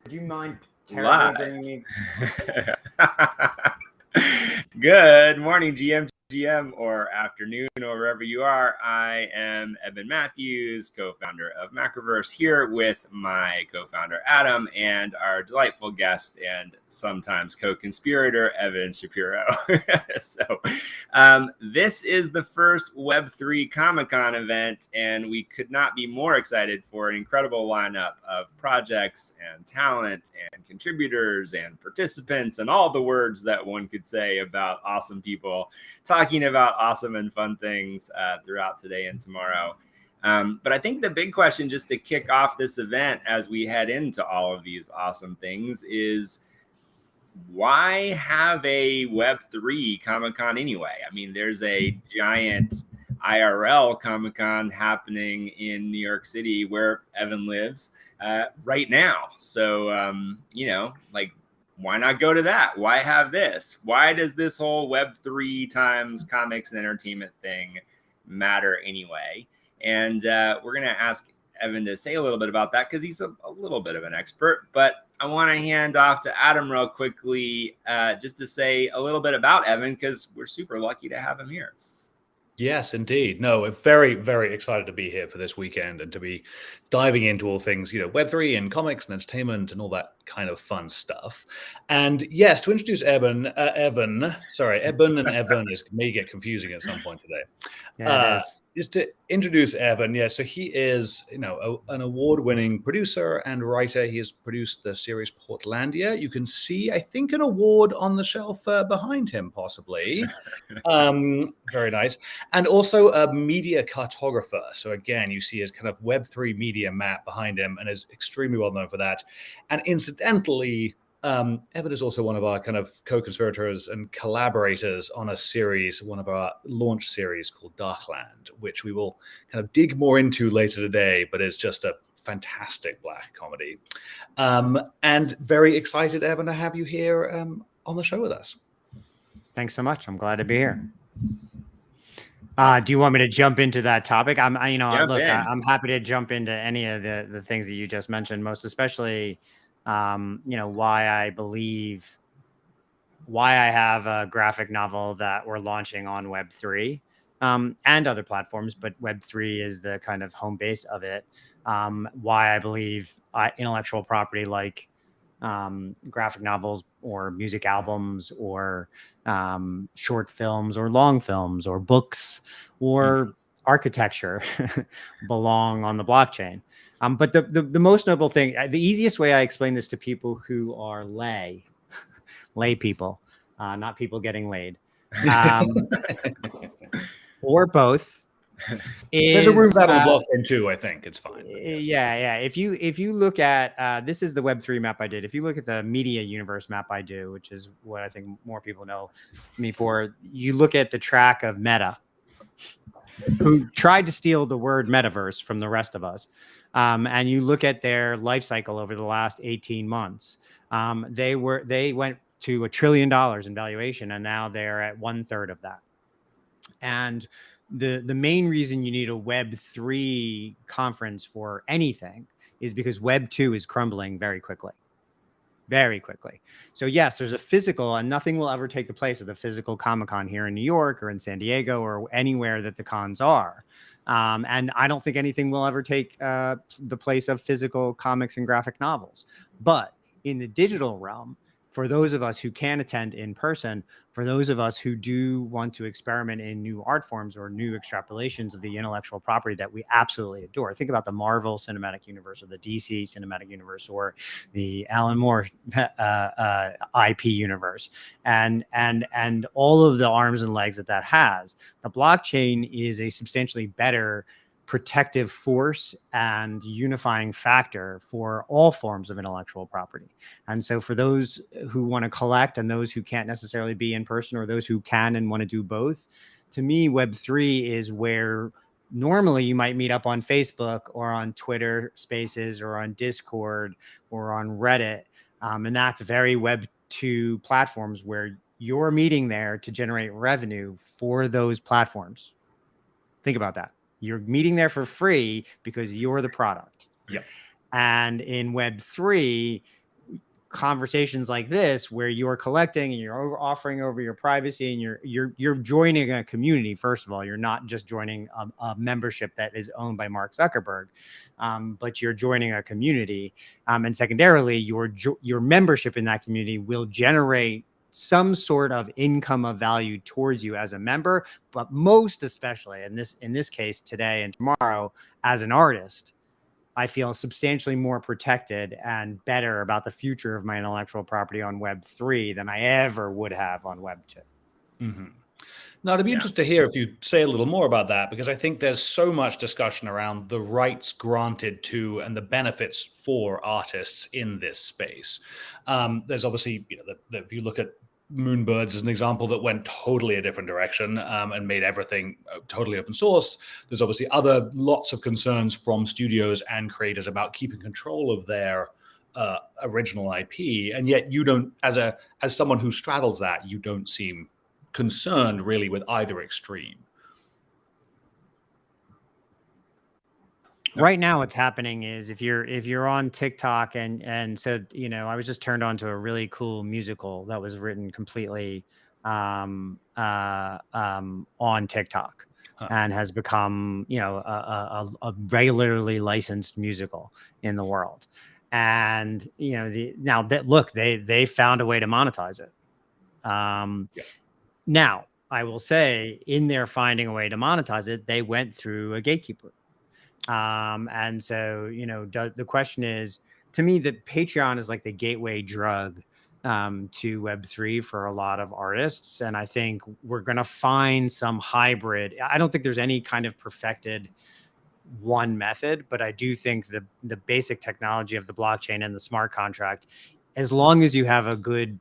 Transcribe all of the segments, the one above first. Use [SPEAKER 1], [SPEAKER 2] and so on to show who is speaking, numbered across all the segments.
[SPEAKER 1] you mind terribly
[SPEAKER 2] Live.
[SPEAKER 1] bringing me?
[SPEAKER 2] Good morning, GM, or afternoon, or wherever you are. I am Evan Matthews, co-founder of Macroverse, here with my co-founder Adam and our delightful guest and sometimes co-conspirator Evan Shapiro. This is the first Web3 Comic-Con event, and we could not be more excited for an incredible lineup of projects and talent and contributors and participants and all the words that one could say about awesome people talking about awesome and fun things throughout today and tomorrow. But I think the big question, just to kick off this event as we head into all of these awesome things, is why have a Web3 Comic-Con anyway? I mean, there's a giant IRL Comic-Con happening in New York City where Evan lives right now. So, why not go to that? Why have this? Why does this whole Web3 times comics and entertainment thing matter anyway? And we're going to ask Evan to say a little bit about that because he's a little bit of an expert. But I want to hand off to Adam real quickly just to say a little bit about Evan because we're super lucky to have him here.
[SPEAKER 3] Yes, indeed. No, we're very, very excited to be here for this weekend and to be diving into all things, Web3 and comics and entertainment and all that kind of fun stuff. And yes, to introduce Eben and Evan may get confusing at some point today.
[SPEAKER 1] Yeah, it is.
[SPEAKER 3] Just to introduce Evan, so he is, an award-winning producer and writer. He has produced the series Portlandia. You can see, I think, an award on the shelf behind him, possibly. Very nice. And also a media cartographer. So again, you see his kind of Web3 media map behind him and is extremely well known for that. And incidentally, Evan is also one of our kind of co-conspirators and collaborators on a series, one of our launch series called Darkland, which we will kind of dig more into later today, but is just a fantastic black comedy. And very excited, Evan, to have you here on the show with us.
[SPEAKER 1] Thanks so much. I'm glad to be here. Do you want me to jump into that topic? I'm happy to jump into any of the things that you just mentioned, most especially why I have a graphic novel that we're launching on Web3 and other platforms, but Web3 is the kind of home base of it. Why I believe intellectual property like graphic novels or music albums or short films or long films or books or architecture belong on the blockchain. But the most notable thing, the easiest way I explain this to people who are lay people, not people getting laid, or both.
[SPEAKER 3] There's a room for that on the blockchain too. I think it's fine.
[SPEAKER 1] Yeah. If you look at this is the Web3 map I did. If you look at the media universe map I do, which is what I think more people know me for, you look at the track of Meta, who tried to steal the word metaverse from the rest of us. And you look at their life cycle over the last 18 months. They went to $1 trillion in valuation, and now they're at 1/3 of that. And the main reason you need a Web3 conference for anything is because Web2 is crumbling very quickly. Very quickly. So yes, there's a physical, and nothing will ever take the place of the physical Comic-Con here in New York or in San Diego or anywhere that the cons are. And I don't think anything will ever take the place of physical comics and graphic novels. But in the digital realm, for those of us who can attend in person, for those of us who do want to experiment in new art forms or new extrapolations of the intellectual property that we absolutely adore. Think about the Marvel Cinematic Universe or the DC Cinematic Universe or the Alan Moore IP universe and all of the arms and legs that has. The blockchain is a substantially better protective force and unifying factor for all forms of intellectual property. And so for those who want to collect and those who can't necessarily be in person or those who can and want to do both, to me, Web3 is where normally you might meet up on Facebook or on Twitter Spaces or on Discord or on Reddit. And that's very Web2 platforms where you're meeting there to generate revenue for those platforms. Think about that. You're meeting there for free because you're the product.
[SPEAKER 3] Yeah.
[SPEAKER 1] And in Web3, conversations like this where you're collecting and you're offering over your privacy and you're joining a community. First of all, you're not just joining a membership that is owned by Mark Zuckerberg, but you're joining a community. And secondarily, your membership in that community will generate some sort of income of value towards you as a member, but most especially in this case today and tomorrow as an artist, I feel substantially more protected and better about the future of my intellectual property on Web3 than I ever would have on Web2.
[SPEAKER 3] Mm-hmm. Now, it'd be interesting to hear if you say a little more about that, because I think there's so much discussion around the rights granted to and the benefits for artists in this space. There's obviously, if you look at Moonbirds as an example that went totally a different direction and made everything totally open source. There's obviously lots of concerns from studios and creators about keeping control of their original IP, and yet you don't, as someone who straddles that, you don't seem concerned really with either extreme.
[SPEAKER 1] Right now what's happening is if you're on TikTok and so I was just turned on to a really cool musical that was written completely on TikTok and has become a regularly licensed musical in the world. And they found a way to monetize it. Now I will say, in their finding a way to monetize it, they went through a gatekeeper. And so, the question is, to me, that Patreon is like the gateway drug to Web3 for a lot of artists. And I think we're going to find some hybrid. I don't think there's any kind of perfected one method, but I do think the basic technology of the blockchain and the smart contract, as long as you have a good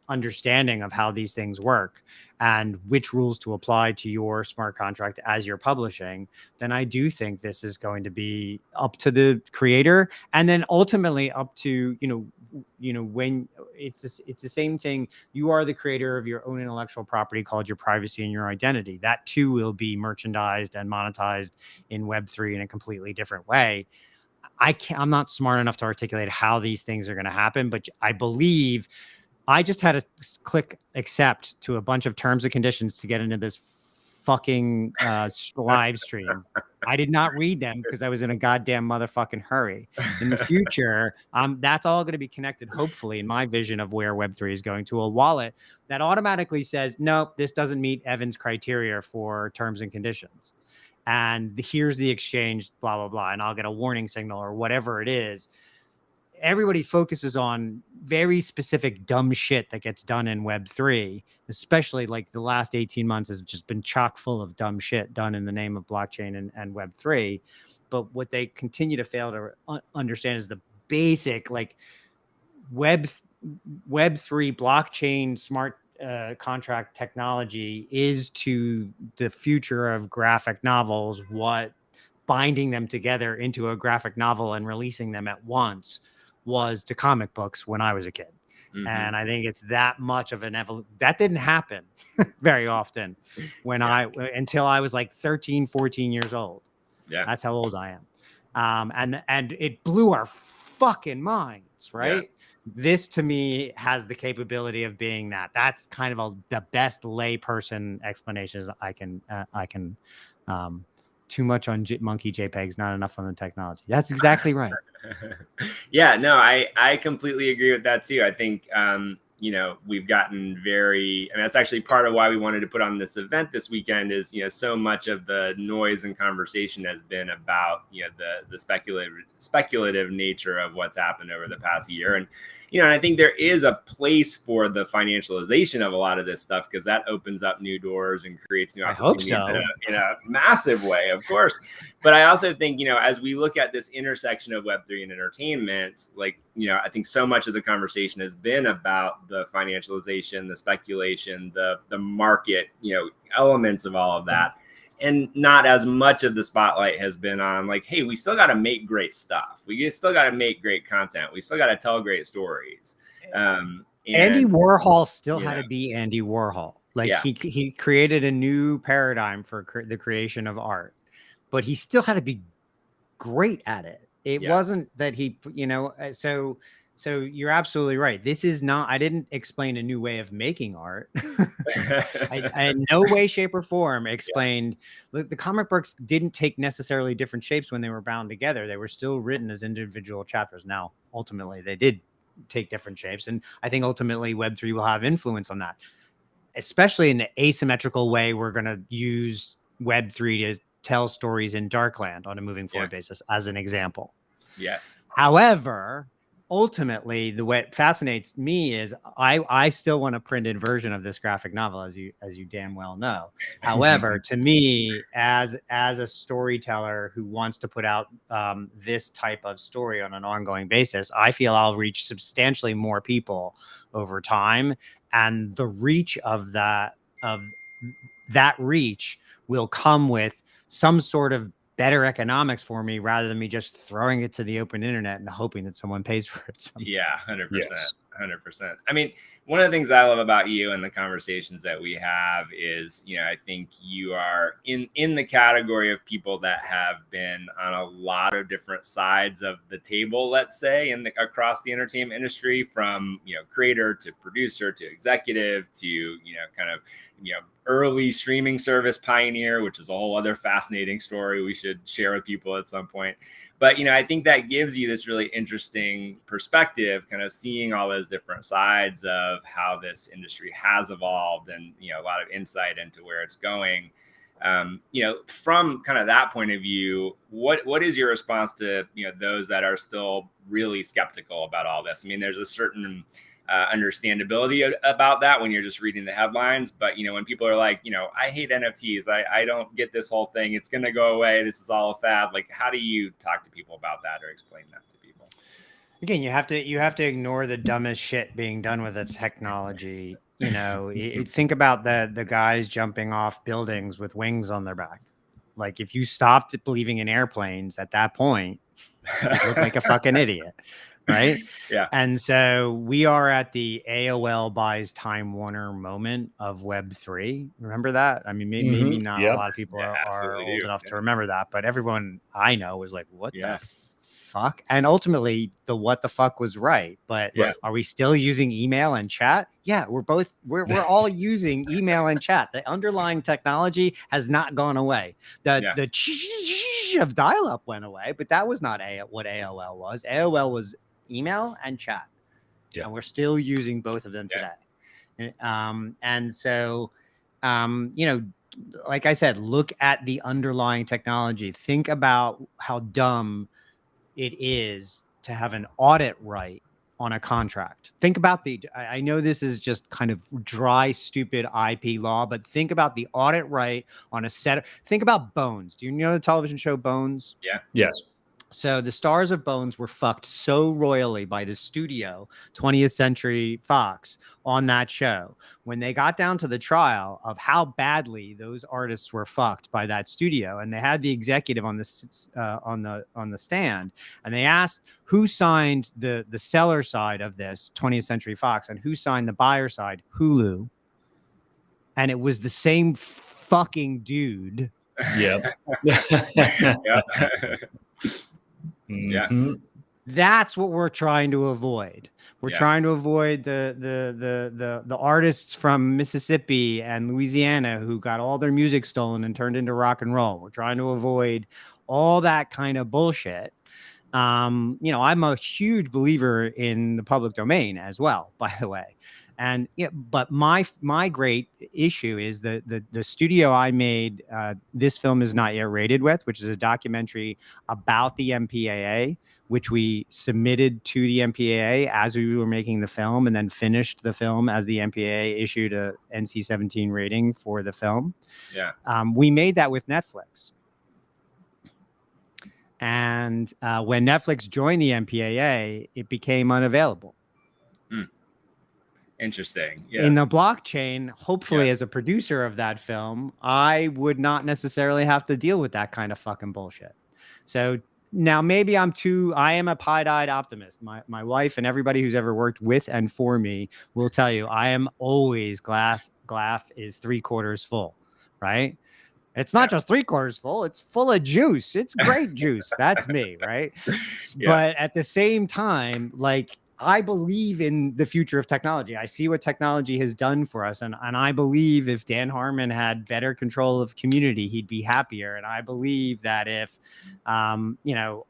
[SPEAKER 1] understanding of how these things work and which rules to apply to your smart contract as you're publishing, then I do think this is going to be up to the creator, and then ultimately up to when it's the same thing. You are the creator of your own intellectual property called your privacy and your identity. That too will be merchandised and monetized in Web3 in a completely different way. I'm not smart enough to articulate how these things are going to happen, but I believe I just had to click accept to a bunch of terms and conditions to get into this fucking live stream. I did not read them because I was in a goddamn motherfucking hurry. In the future, that's all going to be connected, hopefully, in my vision of where Web3 is going, to a wallet that automatically says, nope, this doesn't meet Evan's criteria for terms and conditions. And here's the exchange, blah, blah, blah. And I'll get a warning signal or whatever it is. Everybody focuses on very specific dumb shit that gets done in Web3, especially like the last 18 months has just been chock full of dumb shit done in the name of blockchain and Web3. But what they continue to fail to understand is the basic like Web3 blockchain smart contract technology is to the future of graphic novels what binding them together into a graphic novel and releasing them at once was to comic books when I was a kid. Mm-hmm. And I think it's that much of an evolution. That didn't happen very often until I was like 13, 14 years old. Yeah. That's how old I am. And it blew our fucking minds, right? Yeah. This to me has the capability of being that. That's kind of the best layperson explanations I can too much on monkey JPEGs, not enough on the technology. That's exactly right.
[SPEAKER 2] Yeah, no, I completely agree with that too. I think, we've gotten that's actually part of why we wanted to put on this event this weekend is, so much of the noise and conversation has been about, the speculative nature of what's happened over the past year. And, and I think there is a place for the financialization of a lot of this stuff because that opens up new doors and creates new opportunities.
[SPEAKER 1] I hope so.
[SPEAKER 2] in a massive way, of course. But I also think, as we look at this intersection of Web3 and entertainment, like, I think so much of the conversation has been about the financialization, the speculation, the market, elements of all of that. And not as much of the spotlight has been on like, hey, we still got to make great stuff. We still got to make great content. We still got to tell great stories.
[SPEAKER 1] Andy Warhol still had to be Andy Warhol. Like he created a new paradigm for the creation of art, but he still had to be great at it. It wasn't that he, So you're absolutely right. This is not, I didn't explain a new way of making art. I in no way, shape, or form explained. Look, the comic books didn't take necessarily different shapes when they were bound together. They were still written as individual chapters. Now, ultimately, they did take different shapes. And I think ultimately Web3 will have influence on that, especially in the asymmetrical way we're going to use Web3 to tell stories in Darkland on a moving forward basis, as an example.
[SPEAKER 2] Yes.
[SPEAKER 1] However, ultimately, the way it fascinates me is I still want a printed version of this graphic novel, as you damn well know. However, to me, as a storyteller who wants to put out this type of story on an ongoing basis, I feel I'll reach substantially more people over time, and the reach of that reach will come with some sort of better economics for me, rather than me just throwing it to the open internet and hoping that someone pays for it sometime.
[SPEAKER 2] Yeah, 100%. 100%. I mean, one of the things I love about you and the conversations that we have is, I think you are in the category of people that have been on a lot of different sides of the table, let's say, across the entertainment industry, from, creator to producer to executive to, kind of, early streaming service pioneer, which is a whole other fascinating story we should share with people at some point. But, I think that gives you this really interesting perspective, kind of seeing all those different sides of how this industry has evolved, and, a lot of insight into where it's going. From kind of that point of view, what is your response to, those that are still really skeptical about all this? I mean, there's a certain understandability about that when you're just reading the headlines. But, when people are like, I hate NFTs, I don't get this whole thing, it's going to go away, this is all a fad. Like, how do you talk to people about that or explain that to people?
[SPEAKER 1] Again, you have to ignore the dumbest shit being done with the technology. Think about the guys jumping off buildings with wings on their back. Like, if you stopped believing in airplanes at that point, you look like a fucking idiot. Right.
[SPEAKER 2] Yeah.
[SPEAKER 1] And so we are at the AOL buys Time Warner moment of Web3. Remember that? I mean, maybe not a lot of people are old enough to remember that, but everyone I know was like, what the fuck? And ultimately, the what the fuck was right. But are we still using email and chat? Yeah, we're all using email and chat. The underlying technology has not gone away. The of dial-up went away, but that was not what AOL was. AOL was email and chat, and we're still using both of them today. And so, like I said, look at the underlying technology. Think about how dumb it is to have an audit right on a contract. Think about I know this is just kind of dry, stupid IP law, but think about the audit right on a set. Think about Bones. Do you know the television show Bones?
[SPEAKER 2] Yeah.
[SPEAKER 3] Yes.
[SPEAKER 1] So the stars of Bones were fucked so royally by the studio, 20th Century Fox, on that show. When they got down to the trial of how badly those artists were fucked by that studio, and they had the executive on the stand, and they asked who signed the seller side of this, 20th Century Fox, and who signed the buyer side, Hulu, and it was the same fucking dude.
[SPEAKER 3] Yeah.
[SPEAKER 2] Yeah.
[SPEAKER 1] That's what we're trying to avoid. We're trying to avoid the artists from Mississippi and Louisiana who got all their music stolen and turned into rock and roll. We're trying to avoid all that kind of bullshit. I'm a huge believer in the public domain as well, by the way. And but my great issue is the studio I made this film is not yet rated with, which is a documentary about the MPAA, which we submitted to the MPAA as we were making the film, and then finished the film as the MPAA issued a NC-17 rating for the film.
[SPEAKER 2] Yeah.
[SPEAKER 1] We made that with Netflix. And when Netflix joined the MPAA, it became unavailable.
[SPEAKER 2] Interesting. Yes.
[SPEAKER 1] In the blockchain, hopefully, as a producer of that film, I would not necessarily have to deal with that kind of fucking bullshit. So now maybe I am a pied-eyed optimist. My wife and everybody who's ever worked with and for me will tell you I am always glass is 3/4 full, right? It's not just 3/4 full, it's full of juice. It's great juice. That's me, right? But at the same time, like, I believe in the future of technology. I see what technology has done for us. And I believe if Dan Harmon had better control of community, he'd be happier. And I believe that if, you know,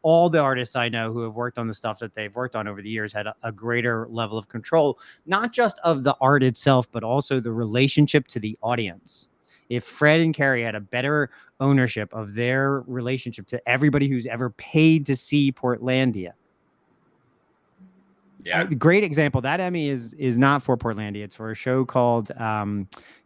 [SPEAKER 1] all the artists I know who have worked on the stuff that they've worked on over the years had a greater level of control, not just of the art itself, but also the relationship to the audience. If Fred and Carrie had a better ownership of their relationship to everybody who's ever paid to see Portlandia.
[SPEAKER 2] Yeah.
[SPEAKER 1] Great example. That Emmy is not for Portlandia. It's for a show called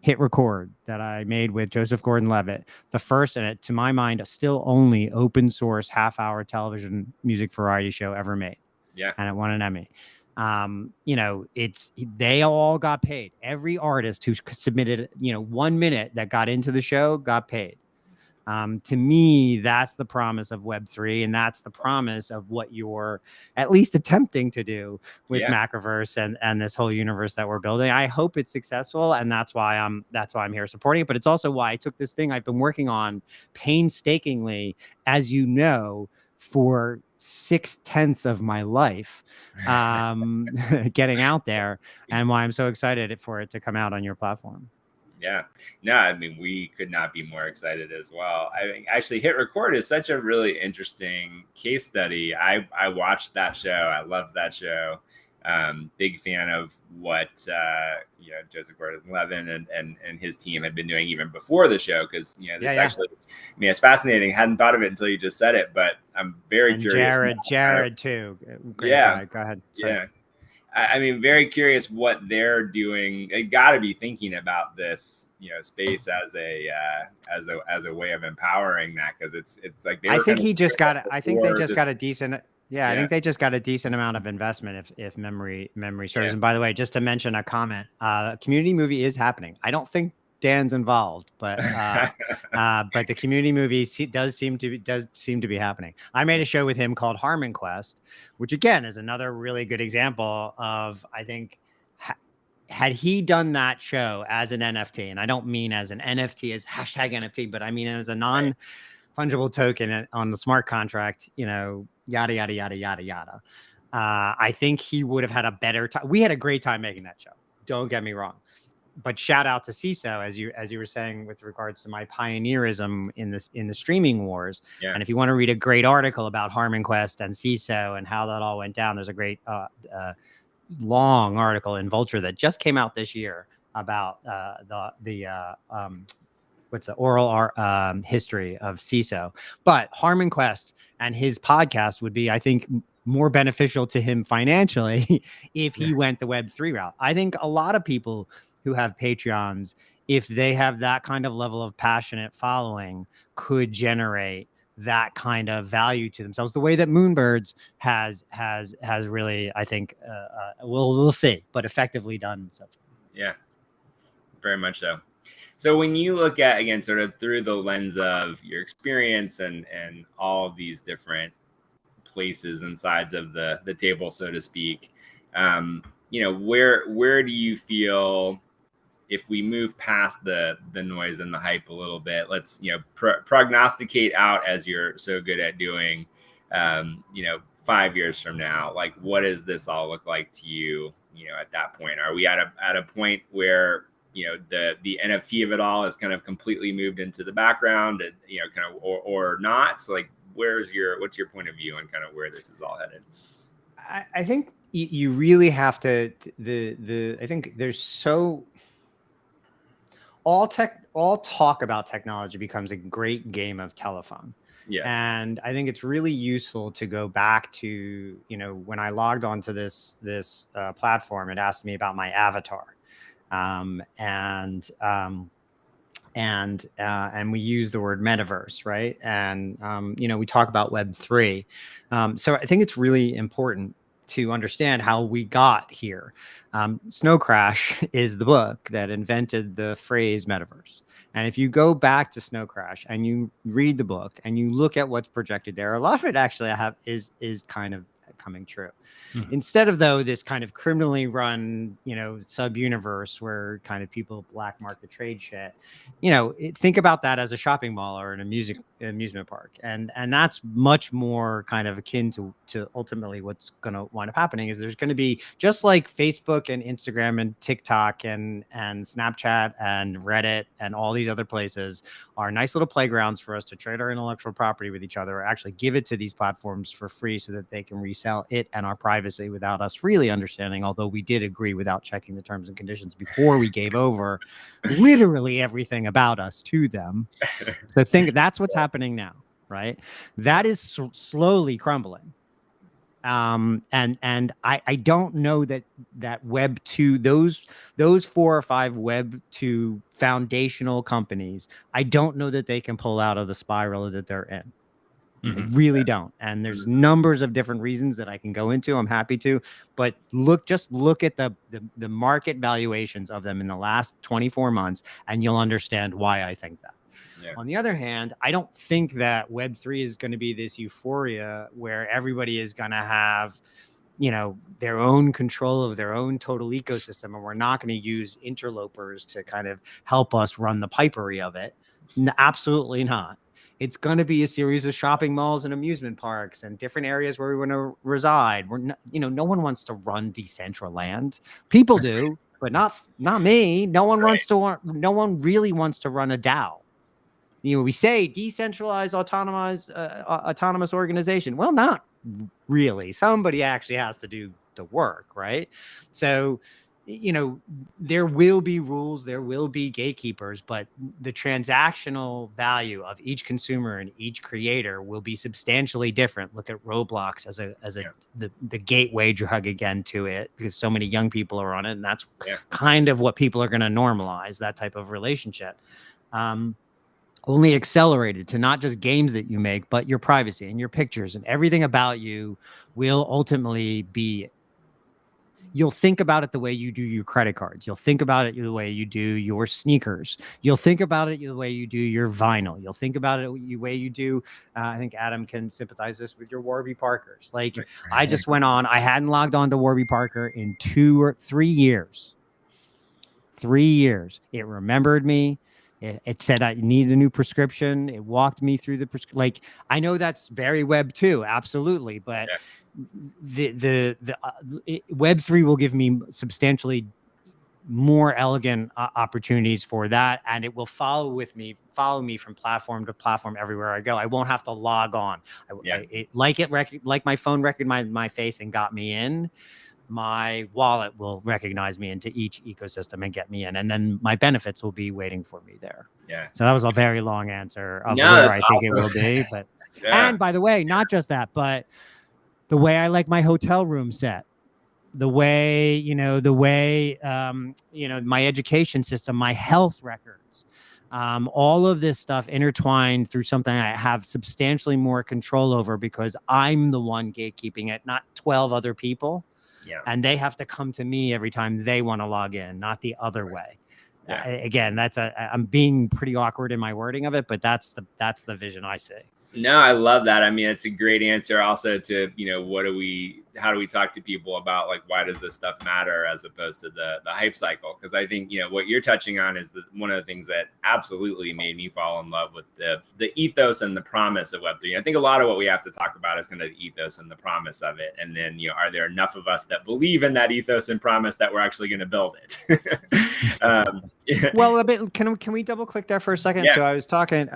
[SPEAKER 1] Hit Record that I made with Joseph Gordon-Levitt. The first, and to my mind, still only open source half-hour television music variety show ever made.
[SPEAKER 2] Yeah.
[SPEAKER 1] And it won an Emmy. You know, they all got paid. Every artist who submitted, you know, 1 minute that got into the show got paid. To me, that's the promise of Web3, and that's the promise of what you're at least attempting to do with Macroverse and this whole universe that we're building. I hope it's successful, and that's why I'm here supporting it. But it's also why I took this thing I've been working on painstakingly, as you know, for 6/10 of my life, getting out there, and why I'm so excited for it to come out on your platform.
[SPEAKER 2] Yeah, no, I mean, we could not be more excited as well. I think actually Hit Record is such a really interesting case study. I watched that show. I loved that show. Big fan of what you know, Joseph Gordon-Levitt and his team had been doing even before the show, because you know this actually, I mean, it's fascinating. Hadn't thought of it until you just said it, but I'm very curious.
[SPEAKER 1] Jared too. Great
[SPEAKER 2] yeah,
[SPEAKER 1] guy. Go ahead. Sorry.
[SPEAKER 2] Yeah. I mean, very curious what they're doing. They got to be thinking about this, you know, space as a way of empowering that, because it's like
[SPEAKER 1] I think he just got. I think they just got a decent. Yeah, I think they just got a decent amount of investment, if memory serves. And by the way, just to mention a comment, community movie is happening. I don't think Dan's involved, but the community movie does seem to be happening. I made a show with him called Harmon Quest, which again is another really good example of, I think, had he done that show as an NFT, and I don't mean as an NFT as hashtag NFT, but I mean as a non-fungible token on the smart contract, you know, yada yada yada yada yada. I think he would have had a better time. We had a great time making that show. Don't get me wrong. But shout out to CISO, as you were saying, with regards to my pioneerism in the streaming wars. Yeah. And if you want to read a great article about Harmon Quest and CISO and how that all went down, there's a great long article in Vulture that just came out this year about what's the oral history of CISO. But Harmon Quest and his podcast would be, I think, more beneficial to him financially if he went the Web3 route. I think a lot of people who have Patreons, if they have that kind of level of passionate following, could generate that kind of value to themselves, the way that Moonbirds has really, I think, we'll see, but effectively done so.
[SPEAKER 2] Yeah, very much so. So when you look at, again, sort of through the lens of your experience and all of these different places and sides of the table, so to speak, you know, where do you feel, if we move past the noise and the hype a little bit, let's, you know, prognosticate out, as you're so good at doing, you know, 5 years from now, like, what does this all look like to you, you know, at that point? Are we at a point where, you know, the NFT of it all is kind of completely moved into the background, and, you know, kind of, or not? So like, what's your point of view on kind of where this is all headed?
[SPEAKER 1] I think you really have to, I think there's all talk about technology becomes a great game of telephone. Yes. And I think it's really useful to go back to, you know, when I logged onto this platform, it asked me about my avatar. And we use the word metaverse, right? And, you know, we talk about Web3. So I think it's really important to understand how we got here. Snow Crash is the book that invented the phrase metaverse. And if you go back to Snow Crash and you read the book and you look at what's projected there, a lot of it actually is kind of coming true.
[SPEAKER 3] Mhm.
[SPEAKER 1] Instead of, though, this kind of criminally run, sub universe where kind of people black market trade shit, think about that as a shopping mall or an amusement park. And that's much more kind of akin to ultimately what's going to wind up happening is there's going to be, just like Facebook and Instagram and TikTok and Snapchat and Reddit and all these other places are nice little playgrounds for us to trade our intellectual property with each other, or actually give it to these platforms for free so that they can resell it and our privacy without us really understanding, although we did agree without checking the terms and conditions before we gave over literally everything about us to them. So that's what's happening now, right? That is slowly crumbling. And I don't know that Web 2, those 4 or 5 Web 2 foundational companies, I don't know that they can pull out of the spiral that they're in. I really don't. And there's numbers of different reasons that I can go into. I'm happy to, but just look at the market valuations of them in the last 24 months, and you'll understand why I think that. Yeah. On the other hand, I don't think that Web3 is going to be this euphoria where everybody is going to have, their own control of their own total ecosystem, and we're not going to use interlopers to kind of help us run the pipery of it. Absolutely not. It's going to be a series of shopping malls and amusement parks and different areas where we want to reside. We're not, no one wants to run Decentraland. People do, but not me. No one no one really wants to run a DAO. We say decentralized autonomous organization. Well, not really. Somebody actually has to do the work, right? So, there will be rules, there will be gatekeepers, but the transactional value of each consumer and each creator will be substantially different. Look at Roblox as the gateway drug again to it, because so many young people are on it, and that's kind of what people are going to normalize, that type of relationship. Only accelerated to not just games that you make, but your privacy and your pictures and everything about you will ultimately be. You'll think about it the way you do your credit cards. You'll think about it the way you do your sneakers. You'll think about it the way you do your vinyl. You'll think about it the way you do. I think Adam can sympathize this with your Warby Parkers. Like, I just went on. I hadn't logged on to Warby Parker in 2 or 3 years. 3 years. It remembered me. It said I need a new prescription. It walked me through the prescription. Like, I know that's very Web 2, absolutely, but the Web 3 will give me substantially more elegant opportunities for that, and it will follow me from platform to platform everywhere I go. I won't have to log on. Like my phone recognized my face and got me in. My wallet will recognize me into each ecosystem and get me in, and then my benefits will be waiting for me there. Yeah. So that was a very long answer of where I think it will be. But and by the way, not just that, but the way I like my hotel room set, the way my education system, my health records, all of this stuff intertwined through something I have substantially more control over because I'm the one gatekeeping it, not 12 other people. Yeah. And they have to come to me every time they want to log in, not the other way. Yeah. Again, I'm being pretty awkward in my wording of it, but that's the vision I see.
[SPEAKER 2] No, I love that. I mean, it's a great answer also to, how do we talk to people about, like, why does this stuff matter as opposed to the hype cycle? Because I think, what you're touching on is one of the things that absolutely made me fall in love with the ethos and the promise of Web3. I think a lot of what we have to talk about is kind of the ethos and the promise of it. And then, are there enough of us that believe in that ethos and promise that we're actually going to build it?
[SPEAKER 1] Well, a bit. Can we double click there for a second? Yeah. So I was talking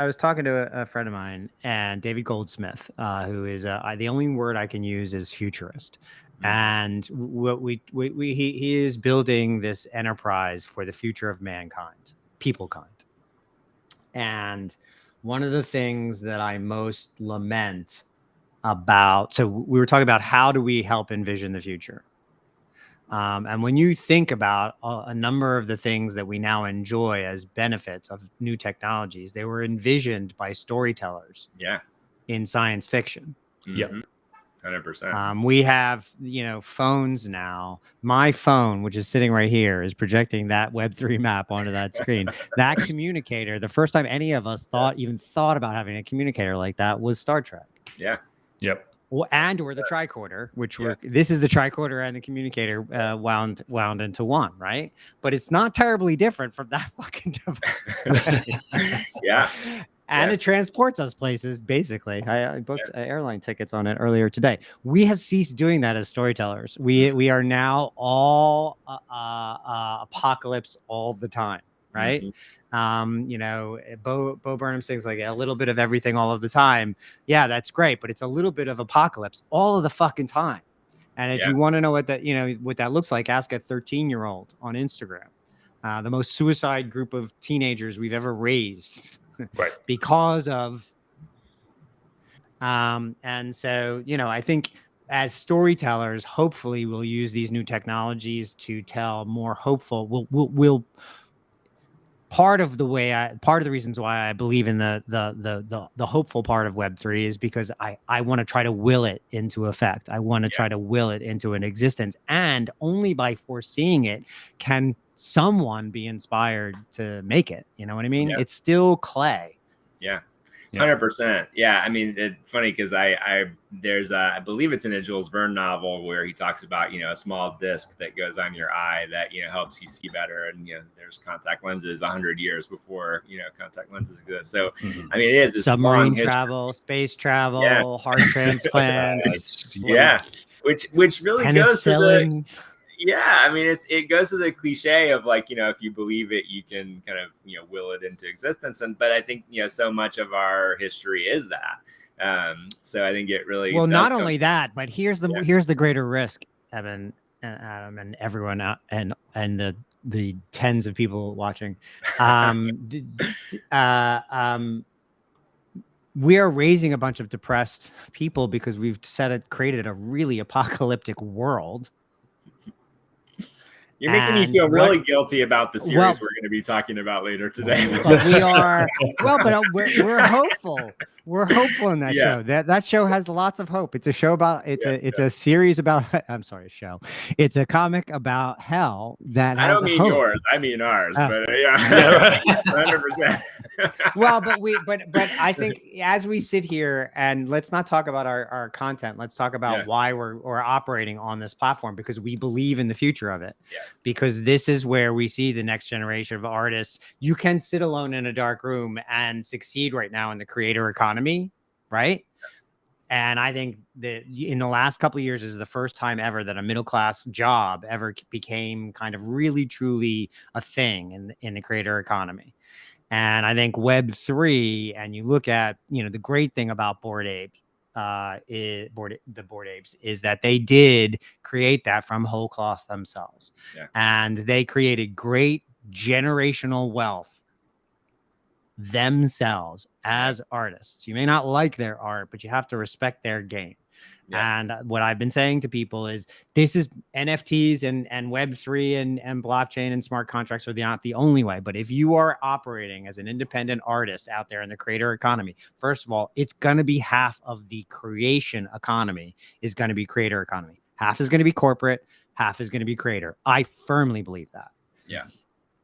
[SPEAKER 1] to a friend of mine, and David Goldsmith, who is the only word I can use is futurist. And what he is building this enterprise for the future of mankind, peoplekind. And one of the things that I most lament about, so we were talking about how do we help envision the future. And when you think about a number of the things that we now enjoy as benefits of new technologies, they were envisioned by storytellers. Yeah. In science fiction.
[SPEAKER 2] Yep. 100%.
[SPEAKER 1] We have, phones now. My phone, which is sitting right here, is projecting that Web3 map onto that screen. That communicator, the first time any of us even thought about having a communicator like that was Star Trek.
[SPEAKER 2] Yeah.
[SPEAKER 3] Yep.
[SPEAKER 1] or the tricorder, which this is the tricorder and the communicator wound into one, right? But it's not terribly different from that fucking device. And it transports us places. Basically, I booked airline tickets on it earlier today. We have ceased doing that as storytellers. We are now all apocalypse all the time, right? You know, Bo Burnham sings like a little bit of everything all of the time. Yeah, that's great, but it's a little bit of apocalypse all of the fucking time. And if you want to know what that looks like, ask a 13-year-old on Instagram. The most suicide group of teenagers we've ever raised.
[SPEAKER 3] Right.
[SPEAKER 1] Because of and so, you know, I think as storytellers, hopefully we'll use these new technologies to tell more hopeful. We'll part of the reasons why I believe in the hopeful part of Web3 is because I want to try to will it into effect. I want to try to will it into an existence, and only by foreseeing it can someone be inspired to make it. You know what I mean? It's still clay.
[SPEAKER 2] 100%. Yeah. I mean, it's funny because there's I believe it's in a Jules Verne novel where he talks about, you know, a small disc that goes on your eye that, you know, helps you see better. And, you know, there's contact lenses 100 years before, you know, contact lenses exist. So, I mean, it is this
[SPEAKER 1] submarine travel, space travel, heart transplants.
[SPEAKER 2] Which really goes to the, I mean, it goes to the cliche of like, you know, if you believe it, you can kind of, you know, will it into existence. But I think, you know, so much of our history is that. So I think it really
[SPEAKER 1] not only that, but here's the greater risk, Evan and Adam and everyone out and the tens of people watching. We are raising a bunch of depressed people because we've created a really apocalyptic world.
[SPEAKER 2] You're making me feel really guilty about the series we're going to be talking about later today.
[SPEAKER 1] But we are but we're hopeful. We're hopeful in that show. That show has lots of hope. It's a show about a series about. I'm sorry, a show. It's a comic about hell that has
[SPEAKER 2] I don't mean
[SPEAKER 1] hope.
[SPEAKER 2] Yours. I mean ours. But 100%.
[SPEAKER 1] But I think as we sit here and let's not talk about our content. Let's talk about why we're operating on this platform, because we believe in the future of it.
[SPEAKER 2] Yes.
[SPEAKER 1] Because this is where we see the next generation of artists. You can sit alone in a dark room and succeed right now in the creator economy, right? And I think that in the last couple of years is the first time ever that a middle-class job ever became kind of really, truly a thing in the creator economy. And I think Web3, and you look at, you know, the great thing about Bored Apes is that they did create that from whole cloth themselves. And they created great generational wealth themselves as artists. You may not like their art, but you have to respect their game. And what I've been saying to people is this is NFTs and Web3 and blockchain and smart contracts are not the only way. But if you are operating as an independent artist out there in the creator economy, first of all, it's going to be half of the creation economy is going to be creator economy. Half is going to be corporate, half is going to be creator. I firmly believe that.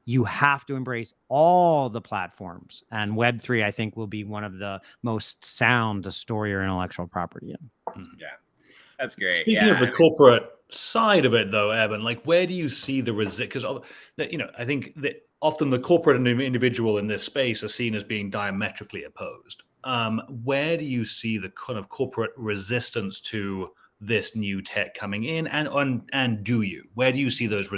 [SPEAKER 1] You have to embrace all the platforms, and Web3, I think, will be one of the most sound to store your intellectual property in.
[SPEAKER 2] That's great.
[SPEAKER 3] Speaking of the corporate side of it, though, Evan, like where do you see the resist? Because, you know, I think that often the corporate and individual in this space are seen as being diametrically opposed. Where do you see the kind of corporate resistance to this new tech coming in, and do you? Where do you see those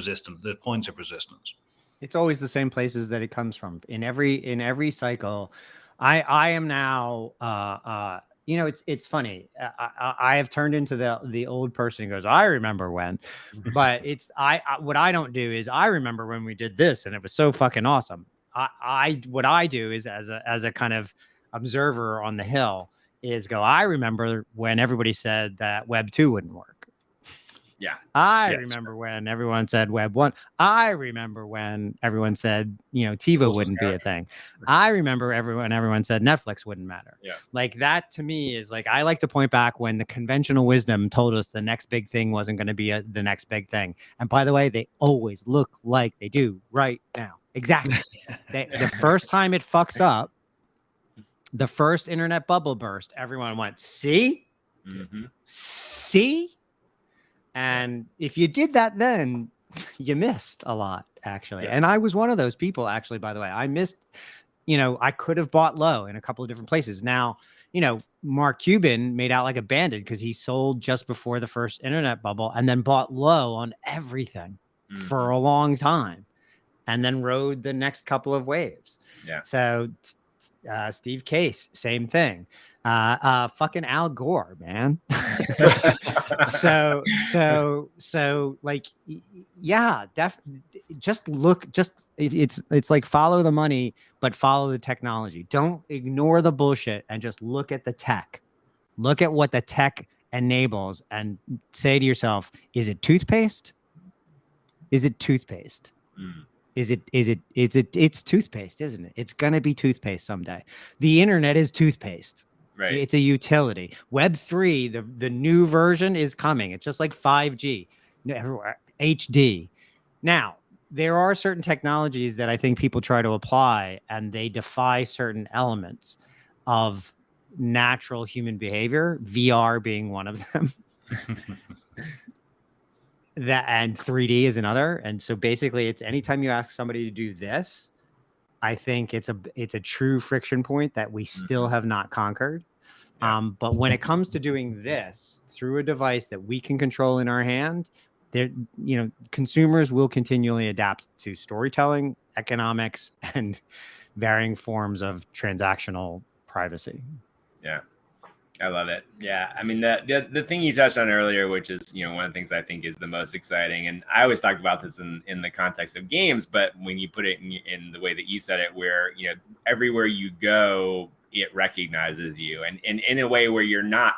[SPEAKER 3] points of resistance?
[SPEAKER 1] It's always the same places that it comes from. In every cycle, I am now. You know, it's funny. I have turned into the old person who goes, I remember when, but what I don't do is I remember when we did this and it was so fucking awesome. What I do is as a kind of observer on the hill is go, I remember when everybody said that Web 2 wouldn't work. I remember when everyone said Web 1. I remember when everyone said, you know, TiVo wouldn't be a thing. I remember everyone said Netflix wouldn't matter. Like that to me is like, I like to point back when the conventional wisdom told us the next big thing wasn't going to be the next big thing. And by the way, they always look like they do right now. Exactly. The first time it fucks up, the first internet bubble burst, everyone went, see? See? And if you did that then, you missed a lot, actually. And I was one of those people, actually, by the way. I missed, I could have bought low in a couple of different places. Now, Mark Cuban made out like a bandit because he sold just before the first internet bubble and then bought low on everything for a long time and then rode the next couple of waves.
[SPEAKER 2] Yeah.
[SPEAKER 1] So Steve Case, same thing. Fucking Al Gore, man. so like, yeah, just look, it's like follow the money, but follow the technology. Don't ignore the bullshit and just look at the tech. Look at what the tech enables and say to yourself, is it toothpaste? Is it toothpaste? It's toothpaste, isn't it? It's going to be toothpaste someday. The internet is toothpaste.
[SPEAKER 2] Right.
[SPEAKER 1] It's a utility. Web3, the new version is coming. It's just like 5G, everywhere, HD. Now, there are certain technologies that I think people try to apply and they defy certain elements of natural human behavior, VR being one of them. And 3D is another. And so basically it's anytime you ask somebody to do this, I think it's a true friction point that we still have not conquered. But when it comes to doing this through a device that we can control in our hand, there, consumers will continually adapt to storytelling, economics, and varying forms of transactional privacy.
[SPEAKER 2] Yeah. I love it. Yeah. I mean, the thing you touched on earlier, which is, one of the things I think is the most exciting. And I always talk about this in the context of games, but when you put it in the way that you said it, where, everywhere you go, it recognizes you and in a way where you're not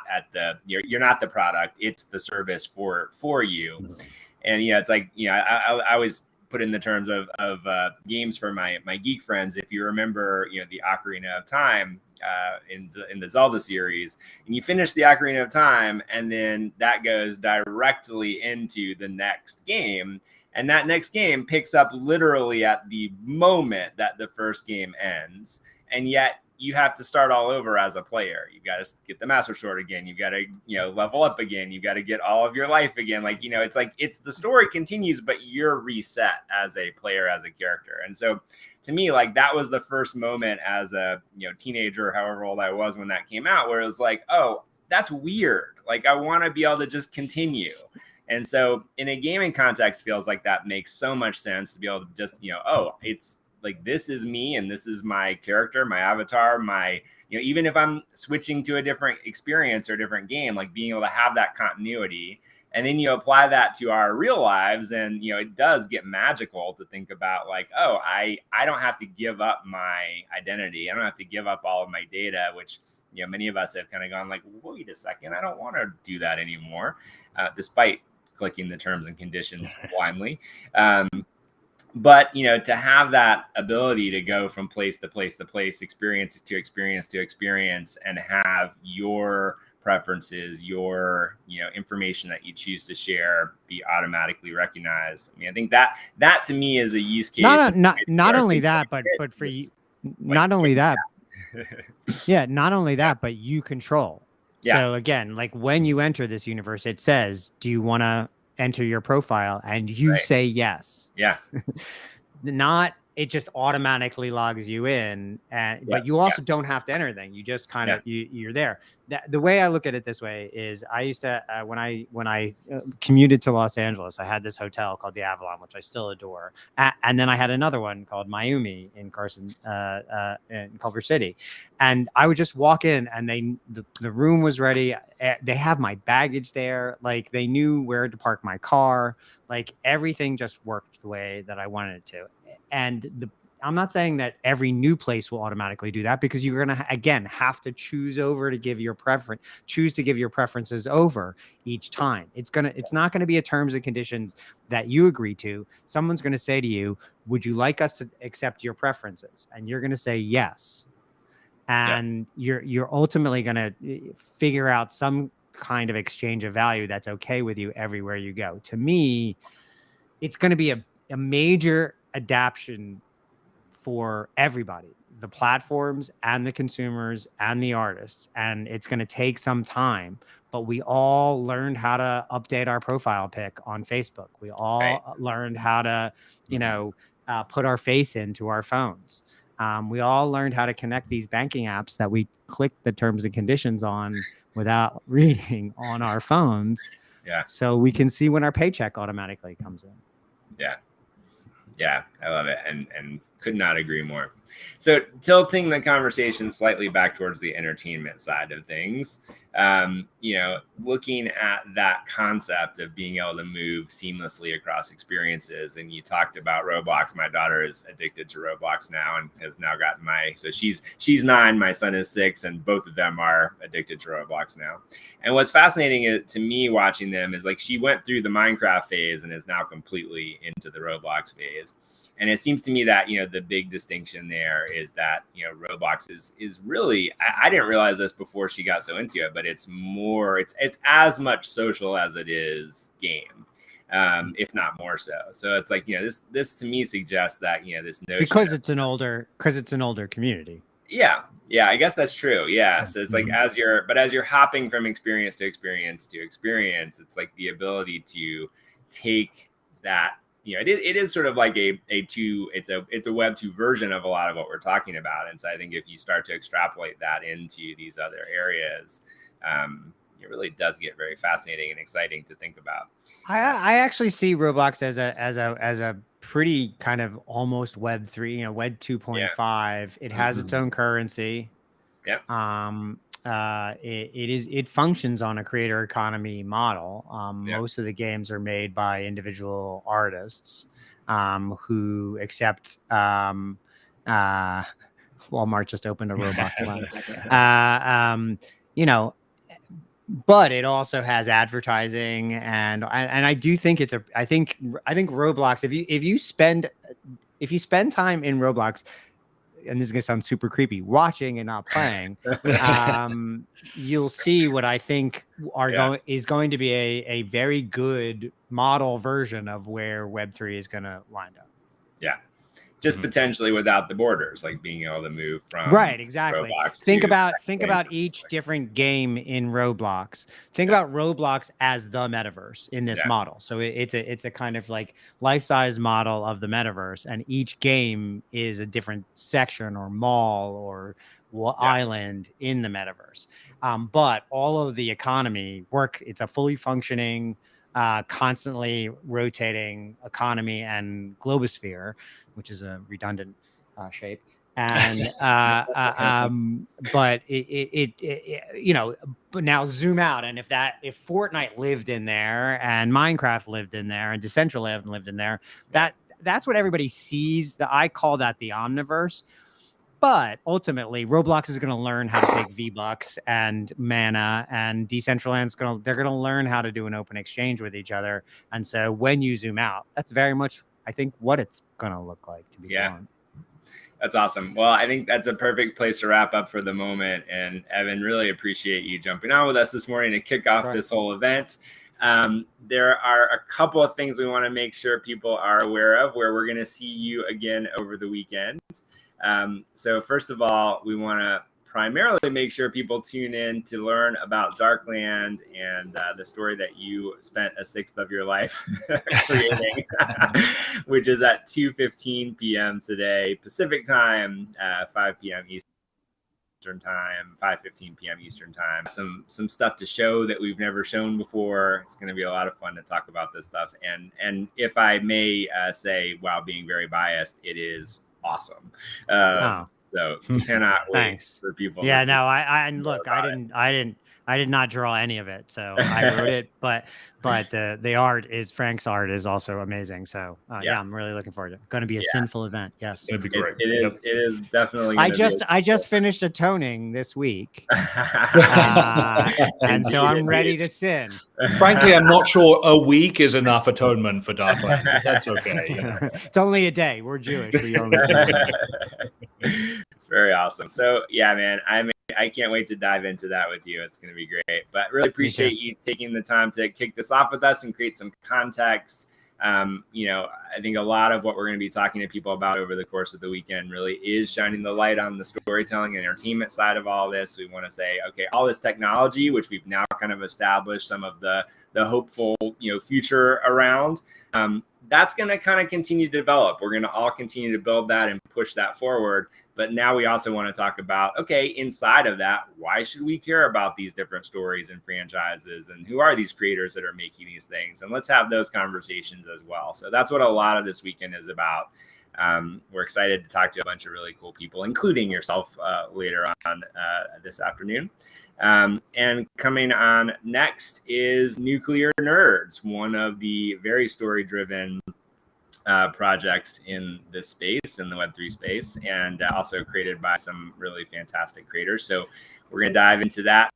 [SPEAKER 2] you're not the product, it's the service for you. And, it's like, I always put in the terms of games for my geek friends. If you remember, the Ocarina of Time, in the Zelda series, and you finish the Ocarina of Time, and then that goes directly into the next game, and that next game picks up literally at the moment that the first game ends, and yet you have to start all over as a player. You've got to get the Master Sword again. You've got to, level up again. You've got to get all of your life again. Like, it's like, it's the story continues, but you're reset as a player, as a character. And so to me, like, that was the first moment as a, teenager, however old I was when that came out, where it was like, oh, that's weird. Like, I want to be able to just continue. And so in a gaming context, feels like that makes so much sense to be able to just, oh, it's like, this is me and this is my character, my avatar, my, even if I'm switching to a different experience or a different game, like being able to have that continuity. And then you apply that to our real lives, and it does get magical to think about, like, oh, I don't have to give up my identity. I don't have to give up all of my data, which many of us have kind of gone like, wait a second, I don't want to do that anymore, despite clicking the terms and conditions blindly. But, to have that ability to go from place to place to place, experience to experience to experience, and have your preferences, your, information that you choose to share be automatically recognized. I mean, I think that to me is a use case.
[SPEAKER 1] Not only that, but for you, not only that, yeah, not only that, but you control. Yeah. So again, like when you enter this universe, it says, do you want to enter your profile? And you say yes.
[SPEAKER 2] Yeah.
[SPEAKER 1] Not, it just automatically logs you in, but you also don't have to enter anything. You just kind of, you're there. The way I look at it this way is, I used to, when I commuted to Los Angeles, I had this hotel called the Avalon, which I still adore. And then I had another one called Mayumi in in Culver City. And I would just walk in, and the room was ready. They have my baggage there. Like, they knew where to park my car. Like, everything just worked the way that I wanted it to. And I'm not saying that every new place will automatically do that, because you're going to, again, have to choose to give your preferences over each time. It's not going to be a terms and conditions that you agree to. Someone's going to say to you, would you like us to accept your preferences? And you're going to say yes. And you're ultimately going to figure out some kind of exchange of value that's okay with you everywhere you go. To me, it's going to be a major adaptation for everybody, the platforms and the consumers and the artists. And it's going to take some time, but we all learned how to update our profile pic on Facebook. We all learned how to, put our face into our phones. We all learned how to connect these banking apps that we click the terms and conditions on without reading on our phones.
[SPEAKER 2] Yeah.
[SPEAKER 1] So we can see when our paycheck automatically comes in.
[SPEAKER 2] Yeah. Yeah, I love it, and could not agree more. So tilting the conversation slightly back towards the entertainment side of things, looking at that concept of being able to move seamlessly across experiences. And you talked about Roblox. My daughter is addicted to Roblox now and has now gotten so she's 9, my son is 6, and both of them are addicted to Roblox now. And what's fascinating to me watching them is like she went through the Minecraft phase and is now completely into the Roblox phase. And it seems to me that, the big distinction there is that, Roblox is really, I didn't realize this before she got so into it, but it's as much social as it is game, if not more so. So it's like, this to me suggests that, this notion
[SPEAKER 1] because it's an older community.
[SPEAKER 2] Yeah. Yeah. I guess that's true. Yeah. So it's like, as you're hopping from experience to experience to experience, it's like the ability to take that, it is sort of like it's a Web 2 version of a lot of what we're talking about. And so I think if you start to extrapolate that into these other areas, it really does get very fascinating and exciting to think about.
[SPEAKER 1] I actually see Roblox as a pretty kind of almost Web 3, Web 2.5. Yeah. It has its own currency.
[SPEAKER 2] Yeah.
[SPEAKER 1] It functions on a creator economy model. Most of the games are made by individual artists who accept Walmart just opened a Roblox line. But it also has advertising, and I do think I think Roblox, if you spend time in Roblox, and this is gonna sound super creepy, watching and not playing, you'll see what I think is going to be a very good model version of where Web3 is gonna wind up.
[SPEAKER 2] Yeah. Just potentially without the borders, like being able to move from
[SPEAKER 1] exactly.
[SPEAKER 2] Roblox
[SPEAKER 1] Think about each different game in Roblox. Think about Roblox as the metaverse in this model. So it's a kind of like life-size model of the metaverse, and each game is a different section or mall or island in the metaverse. But all of the economy it's a fully functioning, constantly rotating economy and globosphere, which is a redundant shape. And but but now zoom out, and if Fortnite lived in there and Minecraft lived in there and Decentraland lived in there, that's what everybody sees. I call that the Omniverse. But ultimately, Roblox is going to learn how to take V-Bucks and mana, and Decentraland's they're going to learn how to do an open exchange with each other. And so when you zoom out, that's very much, I think, what it's going to look like, to be blunt.
[SPEAKER 2] That's awesome. Well, I think that's a perfect place to wrap up for the moment. And Evan, really appreciate you jumping on with us this morning to kick off this whole event. There are a couple of things we want to make sure people are aware of where we're going to see you again over the weekend. So first of all, we want to primarily make sure people tune in to learn about Darkland and the story that you spent a sixth of your life creating, which is at 2:15 p.m. today, Pacific time, 5 p.m. Eastern time, 5:15 p.m. Eastern time. Some stuff to show that we've never shown before. It's going to be a lot of fun to talk about this stuff. And if I may say, while being very biased, it is awesome. So cannot wait for people.
[SPEAKER 1] Yeah, no, I did not draw any of it, so I wrote it, but the art Frank's art is also amazing. So I'm really looking forward to it. Going to be a sinful event. Yes,
[SPEAKER 3] it'd be great.
[SPEAKER 2] It is definitely.
[SPEAKER 1] I just finished a toning this week, and so I'm ready to sin.
[SPEAKER 3] Frankly, I'm not sure a week is enough atonement for Darkland. That's okay.
[SPEAKER 1] It's only a day. We're Jewish. We only do a day.
[SPEAKER 2] It's very awesome. So yeah, man, I can't wait to dive into that with you. It's going to be great. But really appreciate you taking the time to kick this off with us and create some context. You know, I think a lot of what we're going to be talking to people about over the course of the weekend really is shining the light on the storytelling and entertainment side of all this. We want to say, okay, all this technology, which we've now kind of established some of the hopeful, you know, future around, that's going to kind of continue to develop. We're going to all continue to build that and push that forward. But now we also want to talk about, okay, inside of that, why should we care about these different stories and franchises, and who are these creators that are making these things? And let's have those conversations as well. So that's what a lot of this weekend is about. We're excited to talk to a bunch of really cool people, including yourself, later on this afternoon. And coming on next is Nuclear Nerds, one of the very story-driven projects in this space, in the Web3 space, and also created by some really fantastic creators. So we're going to dive into that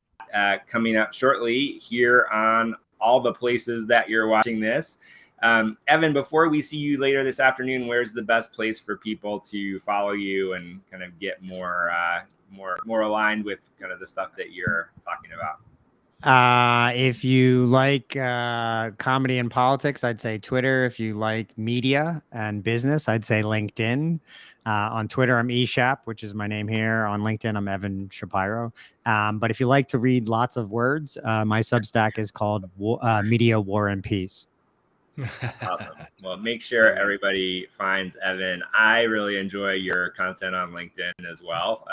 [SPEAKER 2] coming up shortly here on all the places that you're watching this. Evan, before we see you later this afternoon, where's the best place for people to follow you and kind of get more aligned with kind of the stuff that you're talking about?
[SPEAKER 1] If you like comedy and politics, I'd say Twitter. If you like media and business, I'd say LinkedIn. On Twitter, I'm eShap, which is my name here. On LinkedIn, I'm Evan Shapiro. But if you like to read lots of words, my Substack is called Media, War, and Peace.
[SPEAKER 2] Awesome. Well, make sure everybody finds Evan. I really enjoy your content on LinkedIn as well.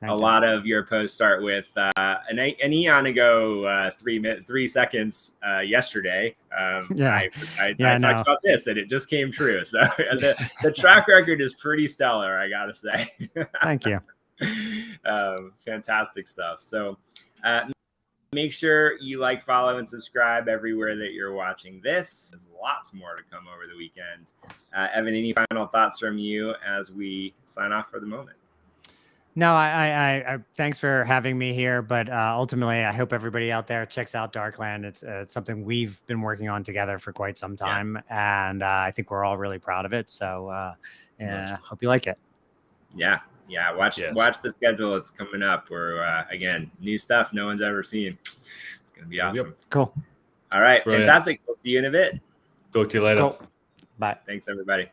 [SPEAKER 2] A lot of your posts start with an eon ago, 3 seconds yesterday. I talked about this and it just came true. So the track record is pretty stellar, I gotta say.
[SPEAKER 1] Thank you.
[SPEAKER 2] Fantastic stuff. So make sure you like, follow, and subscribe everywhere that you're watching this. There's lots more to come over the weekend. Evan, any final thoughts from you as we sign off for the moment?
[SPEAKER 1] No, I thanks for having me here. But ultimately, I hope everybody out there checks out Darkland. It's something we've been working on together for quite some time, and I think we're all really proud of it. So hope you like it.
[SPEAKER 2] Yeah. Watch the schedule. It's coming up. We're again, new stuff no one's ever seen. It's gonna be awesome.
[SPEAKER 1] Yep. Cool.
[SPEAKER 2] All right,
[SPEAKER 3] Brilliant.
[SPEAKER 2] Fantastic. We'll see you in a bit.
[SPEAKER 3] Talk to you later.
[SPEAKER 1] Cool. Bye.
[SPEAKER 2] Thanks, everybody.